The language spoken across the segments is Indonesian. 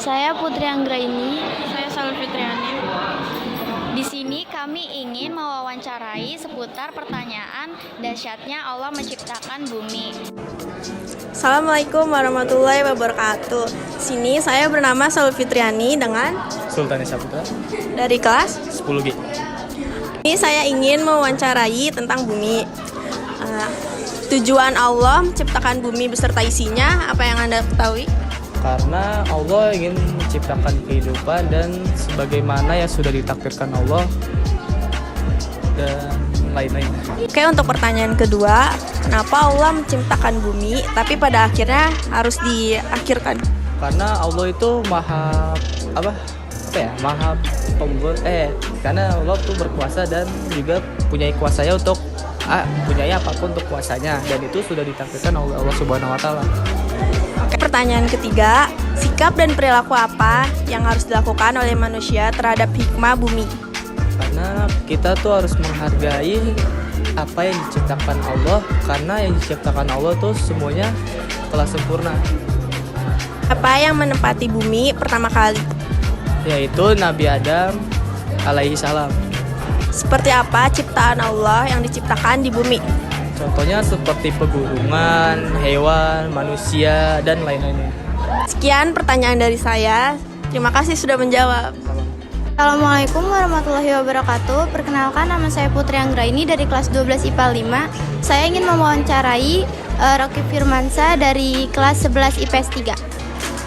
Saya Putri Anggraini. Saya Salur Fitriani. Di sini kami ingin mewawancarai seputar pertanyaan dahsyatnya Allah menciptakan bumi. Assalamualaikum warahmatullahi wabarakatuh. Sini saya bernama Salur Fitriani dengan Sultan Saputra dari kelas 10G. ini saya ingin mewawancarai tentang bumi. Tujuan Allah menciptakan bumi beserta isinya, apa yang Anda ketahui? Karena Allah ingin menciptakan kehidupan dan sebagaimana yang sudah ditakdirkan Allah dan lain-lain. Oke, untuk pertanyaan kedua, kenapa Allah menciptakan bumi tapi pada akhirnya harus diakhirkan? Karena Allah itu maha pembuat karena Allah tuh berkuasa dan juga punya kuasanya untuk punya apapun untuk kuasanya, dan itu sudah ditakdirkan oleh Allah Subhanahu wa taala. Oke, pertanyaan ketiga, sikap dan perilaku apa yang harus dilakukan oleh manusia terhadap hikmah bumi? Karena kita tuh harus menghargai apa yang diciptakan Allah, karena yang diciptakan Allah tuh semuanya telah sempurna. Apa yang menempati bumi pertama kali? Yaitu Nabi Adam alaihi salam. Seperti apa ciptaan Allah yang diciptakan di bumi? Contohnya seperti pegunungan, hewan, manusia, dan lain-lainnya. Sekian pertanyaan dari saya. Terima kasih sudah menjawab. Assalamualaikum warahmatullahi wabarakatuh. Perkenalkan, nama saya Putri Anggraini dari kelas 12 IPA 5. Saya ingin mewawancarai Rocky Firmansyah dari kelas 11 IPS 3.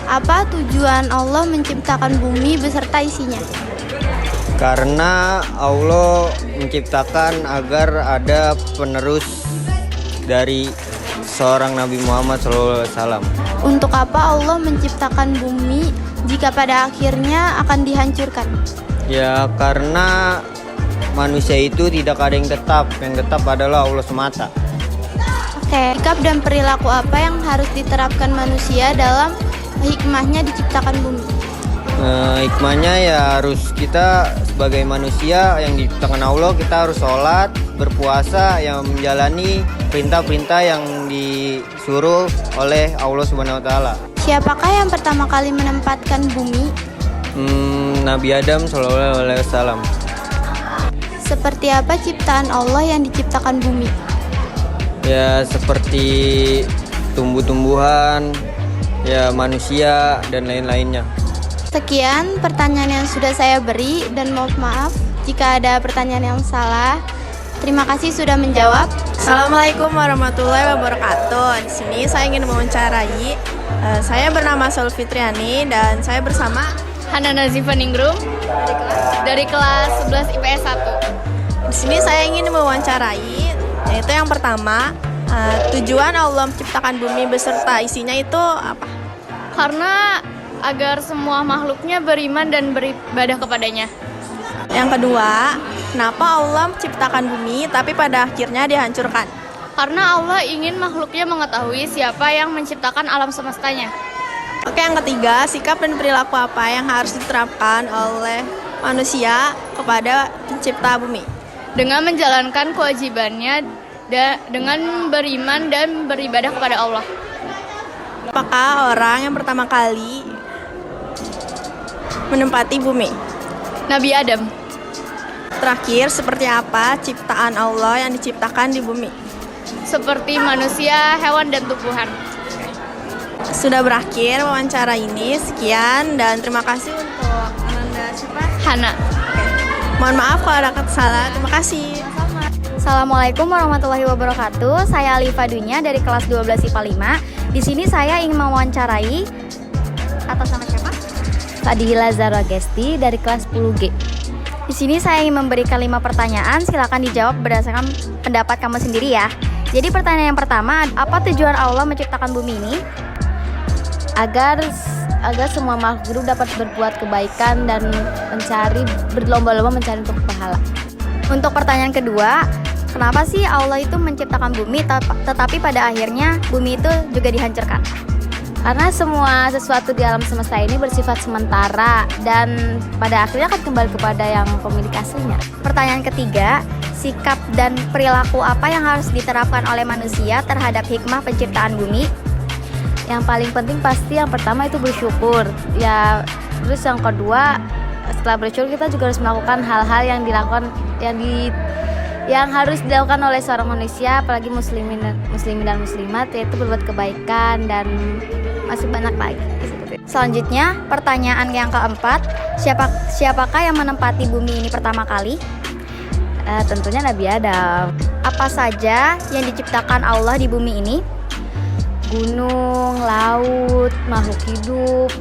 Apa tujuan Allah menciptakan bumi beserta isinya? Karena Allah menciptakan agar ada penerus dari seorang Nabi Muhammad SAW. Untuk apa Allah menciptakan bumi jika pada akhirnya akan dihancurkan? Ya, karena manusia itu tidak ada yang tetap adalah Allah semata. Oke, sikap dan perilaku apa yang harus diterapkan manusia dalam hikmahnya diciptakan bumi? Hikmahnya ya harus kita sebagai manusia yang diciptakan Allah, kita harus sholat, berpuasa, yang menjalani perintah-perintah yang disuruh oleh Allah Subhanahu wa taala. Siapakah yang pertama kali menempatkan bumi? Nabi Adam Shallallahu alaihi wasallam. Seperti apa ciptaan Allah yang diciptakan bumi? Ya seperti tumbuh-tumbuhan, ya manusia dan lain-lainnya. Sekian pertanyaan yang sudah saya beri, dan maaf jika ada pertanyaan yang salah. Terima kasih sudah menjawab. Assalamualaikum warahmatullahi wabarakatuh. Di sini saya ingin mewawancarai. Saya bernama Salur Fitriani dan saya bersama Hana Nazifa Ningrum dari kelas 11 IPS 1. Di sini saya ingin mewawancarai, yaitu yang pertama, tujuan Allah menciptakan bumi beserta isinya itu apa? Karena agar semua makhluknya beriman dan beribadah kepadanya. Yang kedua, kenapa Allah menciptakan bumi tapi pada akhirnya dihancurkan? Karena Allah ingin makhluknya mengetahui siapa yang menciptakan alam semestanya. Oke, yang ketiga, sikap dan perilaku apa yang harus diterapkan oleh manusia kepada pencipta bumi? Dengan menjalankan kewajibannya dengan beriman dan beribadah kepada Allah. Apakah orang yang pertama kali menempati bumi? Nabi Adam. Terakhir, seperti apa ciptaan Allah yang diciptakan di bumi? Seperti manusia, hewan, dan tumbuhan. Sudah berakhir wawancara ini. Sekian dan terima kasih untuk Anda siapa? Hana. Mohon maaf kalau ada kata salah. Terima kasih. Assalamualaikum warahmatullahi wabarakatuh. Saya Alifa Dunya dari kelas 12 IPA 5. Di sini saya ingin mewawancarai atas nama siapa? Fadila Zara Gesti dari kelas 10G. Di sini saya ingin memberikan 5 pertanyaan, silakan dijawab berdasarkan pendapat kamu sendiri ya. Jadi pertanyaan yang pertama, apa tujuan Allah menciptakan bumi ini? Agar semua makhluk hidup dapat berbuat kebaikan dan berlomba-lomba mencari untuk pahala. Untuk pertanyaan kedua, kenapa sih Allah itu menciptakan bumi tetapi pada akhirnya bumi itu juga dihancurkan? Karena semua sesuatu di alam semesta ini bersifat sementara dan pada akhirnya akan kembali kepada yang pemilik aslinya. Pertanyaan ketiga, sikap dan perilaku apa yang harus diterapkan oleh manusia terhadap hikmah penciptaan bumi? Yang paling penting pasti yang pertama itu bersyukur. Ya, terus yang kedua setelah bersyukur kita juga harus melakukan hal-hal yang dilakukan yang harus dilakukan oleh seorang manusia, apalagi muslimin dan muslimat, yaitu berbuat kebaikan dan masih banyak lagi. Selanjutnya, pertanyaan yang keempat, siapakah yang menempati bumi ini pertama kali? Tentunya Nabi Adam. Apa saja yang diciptakan Allah di bumi ini? Gunung, laut, makhluk hidup,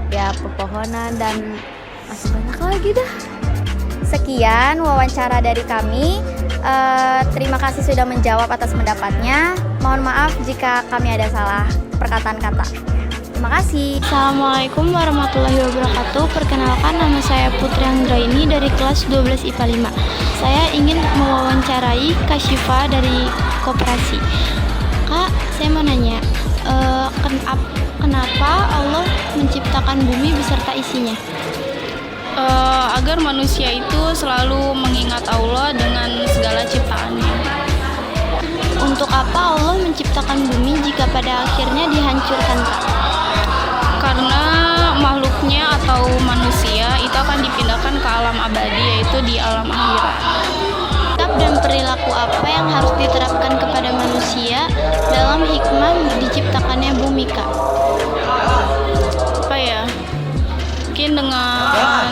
ya pepohonan dan masih banyak lagi dah. Sekian wawancara dari kami. Terima kasih sudah menjawab atas pendapatnya. Mohon maaf jika kami ada salah perkataan kata. Terima kasih. Assalamualaikum warahmatullahi wabarakatuh. Perkenalkan, nama saya Putri Anggraini dari kelas 12 IPA 5. Saya ingin mewawancarai Kak Syifa dari Koperasi. Kak, saya mau nanya, kenapa Allah menciptakan bumi beserta isinya? Agar manusia itu selalu mengingat Allah dengan segala ciptaannya. Untuk apa Allah menciptakan bumi jika pada akhirnya dihancurkan, Kak? Karena makhluknya atau manusia itu akan dipindahkan ke alam abadi, yaitu di alam akhirat. Sikap dan perilaku apa yang harus diterapkan kepada manusia dalam hikmah diciptakannya bumi, Kak? Apa ya? Mungkin dengan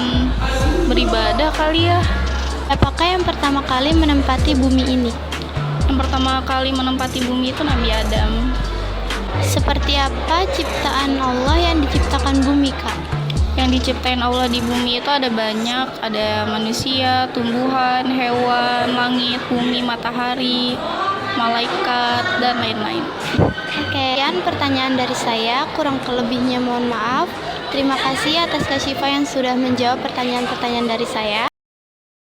beribadah kali ya. Apakah yang pertama kali menempati bumi ini? Yang pertama kali menempati bumi itu Nabi Adam. Seperti apa ciptaan Allah yang diciptakan bumi, Kak? Yang diciptain Allah di bumi itu ada banyak, ada manusia, tumbuhan, hewan, langit, bumi, matahari, malaikat, dan lain-lain. Sekian pertanyaan dari saya, kurang kelebihnya mohon maaf. Terima kasih atas Kak Syifa yang sudah menjawab pertanyaan-pertanyaan dari saya.